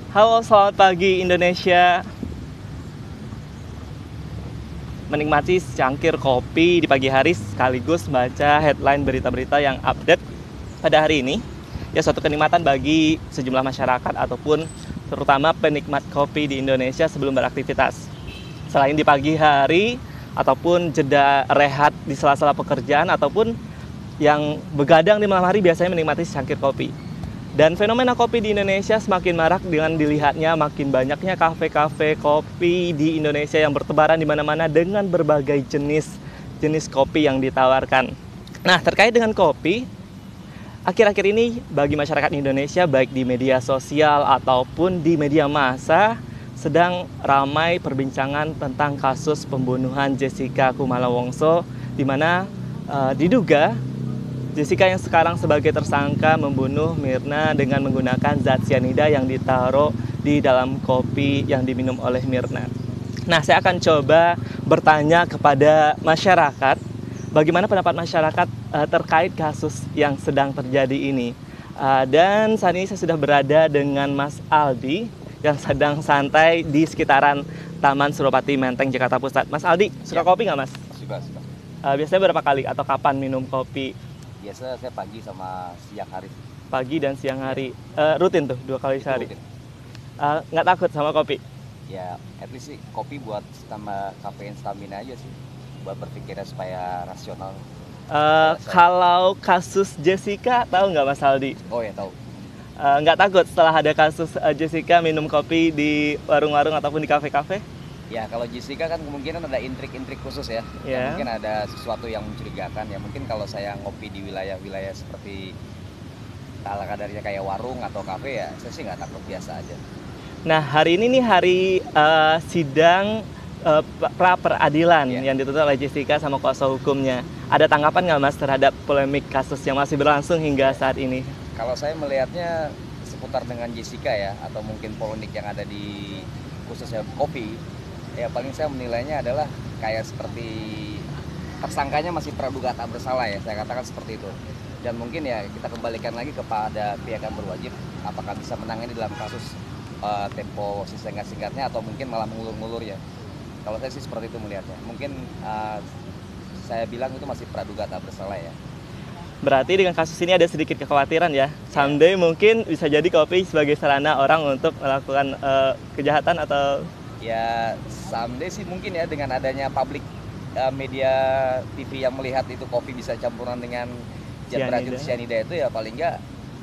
Halo, selamat pagi Indonesia. Menikmati secangkir kopi di pagi hari sekaligus baca headline berita-berita yang update pada hari ini. Ya, suatu kenikmatan bagi sejumlah masyarakat ataupun terutama penikmat kopi di Indonesia sebelum beraktivitas. Selain di pagi hari ataupun jeda rehat di sela-sela pekerjaan ataupun yang begadang di malam hari biasanya menikmati secangkir kopi. Dan fenomena kopi di Indonesia semakin marak dengan dilihatnya makin banyaknya kafe-kafe kopi di Indonesia yang bertebaran di mana-mana dengan berbagai jenis kopi yang ditawarkan. Nah, terkait dengan kopi, akhir-akhir ini bagi masyarakat Indonesia baik di media sosial ataupun di media massa sedang ramai perbincangan tentang kasus pembunuhan Jessica Kumala Wongso, di mana diduga Jessica yang sekarang sebagai tersangka membunuh Mirna dengan menggunakan zat cyanida yang ditaruh di dalam kopi yang diminum oleh Mirna. Nah, saya akan coba bertanya kepada masyarakat, bagaimana pendapat masyarakat terkait kasus yang sedang terjadi ini. Dan saat ini saya sudah berada dengan Mas Aldi yang sedang santai di sekitaran Taman Suropati Menteng, Jakarta Pusat. Mas Aldi, suka kopi nggak, Mas? Suka. Biasanya berapa kali atau kapan minum kopi? Biasa saya pagi sama siang hari. Pagi dan siang hari. Rutin tuh 2 kali sehari. Rutin. Nggak takut sama kopi? Ya, at least sih kopi buat tambah kafein stamina aja sih. Buat berpikirnya supaya rasional. Kalau kasus Jessica, tahu nggak Mas Aldi? Oh ya, tahu. Nggak takut setelah ada kasus Jessica minum kopi di warung-warung ataupun di kafe-kafe? Ya, kalau Jessica kan kemungkinan ada intrik-intrik khusus ya. Yeah. Mungkin ada sesuatu yang mencurigakan. Ya mungkin kalau saya ngopi di wilayah-wilayah seperti ala kadarnya kayak warung atau kafe, ya saya sih nggak takut, biasa aja. Nah, hari ini nih hari sidang pra peradilan yang dituntut oleh Jessica sama kuasa hukumnya. Ada tanggapan nggak Mas terhadap polemik kasus yang masih berlangsung hingga saat ini? Kalau saya melihatnya seputar dengan Jessica ya, atau mungkin polemik yang ada di khususnya kopi, ya paling saya menilainya adalah kayak seperti tersangkanya masih praduga tak bersalah ya, saya katakan seperti itu. Dan mungkin ya kita kembalikan lagi kepada pihak yang berwajib, apakah bisa menangani dalam kasus tempo singkat-singkatnya atau mungkin malah mengulur-ngulur ya. Kalau saya sih seperti itu melihatnya. Mungkin saya bilang itu masih praduga tak bersalah ya. Berarti dengan kasus ini ada sedikit kekhawatiran ya. Someday mungkin bisa jadi kopi sebagai sarana orang untuk melakukan kejahatan atau... Ya, someday sih mungkin ya, dengan adanya publik media TV yang melihat itu kopi bisa campuran dengan zat beracun cyanida itu, ya paling nggak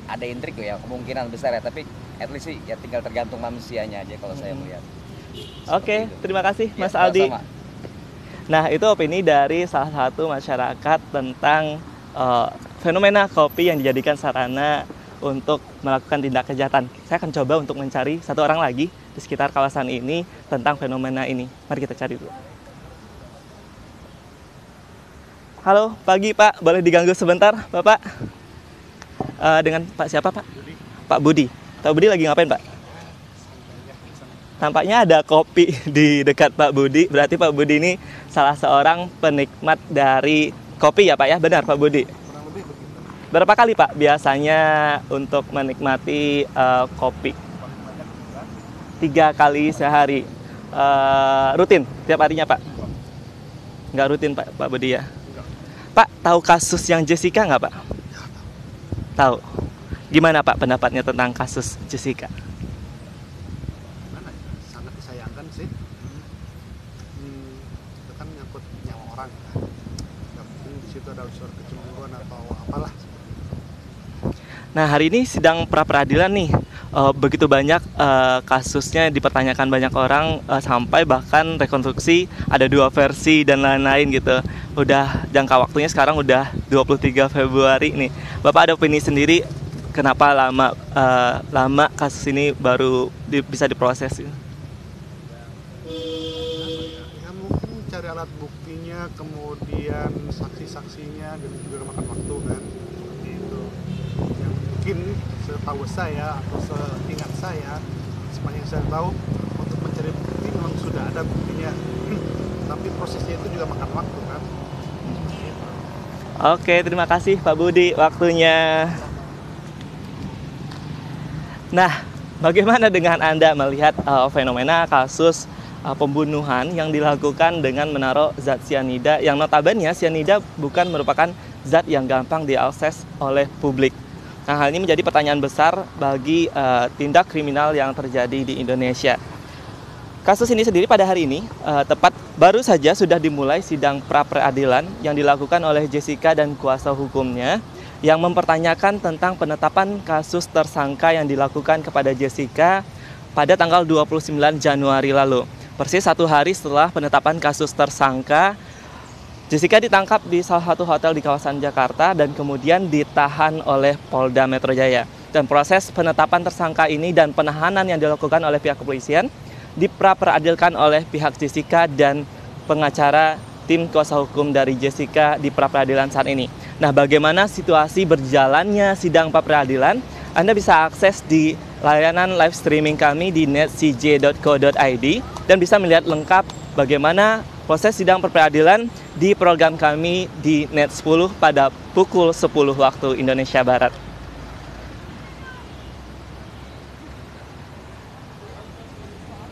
ada intrik ya, kemungkinan besar ya. Tapi at least sih ya tinggal tergantung manusianya aja kalau saya melihat. Oke, terima kasih Mas Ya, Aldi. sama-sama. Nah, itu opini dari salah satu masyarakat tentang fenomena kopi yang dijadikan sarana untuk melakukan tindak kejahatan. Saya akan coba untuk mencari satu orang lagi di sekitar kawasan ini tentang fenomena ini. Mari kita cari dulu. Halo, pagi Pak. Boleh diganggu sebentar, Bapak? Dengan Pak siapa, Pak? Budi. Pak Budi. Pak Budi lagi ngapain, Pak? Tampaknya ada kopi di dekat Pak Budi. Berarti Pak Budi ini salah seorang penikmat dari kopi ya, Pak ya? Benar, Pak Budi? Kurang lebih begitu. Berapa kali Pak biasanya untuk menikmati kopi? 3 kali sehari. Rutin tiap harinya Pak? Nggak rutin Pak Budi ya? Pak, tahu kasus yang Jessica nggak Pak? Tahu. Gimana Pak pendapatnya tentang kasus Jessica? Gimana ya? Sangat disayangkan sih. Itu kan nyangkut nyawa orang kan. Nggak mungkin di situ ada unsur kecemburuan atau apalah. Nah, hari ini sidang pra peradilan nih. Begitu banyak kasusnya dipertanyakan banyak orang, sampai bahkan rekonstruksi ada 2 versi dan lain-lain gitu. Udah jangka waktunya sekarang udah 23 Februari nih. Bapak ada opini sendiri kenapa lama kasus ini baru bisa diproses? Ya mungkin cari alat buktinya, kemudian saksi-saksinya, dan juga makan waktu kan. Seperti itu. Yang mungkin setahu saya atau seingat saya, sepanjang saya tahu, untuk mencari bukti memang sudah ada buktinya. Tapi prosesnya itu juga makan waktu kan. Oke, terima kasih Pak Budi waktunya. Nah, bagaimana dengan Anda melihat fenomena kasus pembunuhan yang dilakukan dengan menaruh zat cyanida yang notabene cyanida bukan merupakan zat yang gampang diakses oleh publik. Nah, hal ini menjadi pertanyaan besar bagi tindak kriminal yang terjadi di Indonesia. Kasus ini sendiri pada hari ini, tepat baru saja sudah dimulai sidang pra-peradilan yang dilakukan oleh Jessica dan kuasa hukumnya yang mempertanyakan tentang penetapan kasus tersangka yang dilakukan kepada Jessica pada tanggal 29 Januari lalu. Persis 1 hari setelah penetapan kasus tersangka, Jessica ditangkap di salah satu hotel di kawasan Jakarta dan kemudian ditahan oleh Polda Metro Jaya. Dan proses penetapan tersangka ini dan penahanan yang dilakukan oleh pihak kepolisian dipra-peradilkan oleh pihak Jessica dan pengacara tim kuasa hukum dari Jessica di pra-peradilan saat ini. Nah, bagaimana situasi berjalannya sidang pra-peradilan? Anda bisa akses di layanan live streaming kami di netcj.co.id dan bisa melihat lengkap bagaimana proses sidang pra-peradilan di program kami di Net 10 pada pukul 10 waktu Indonesia Barat.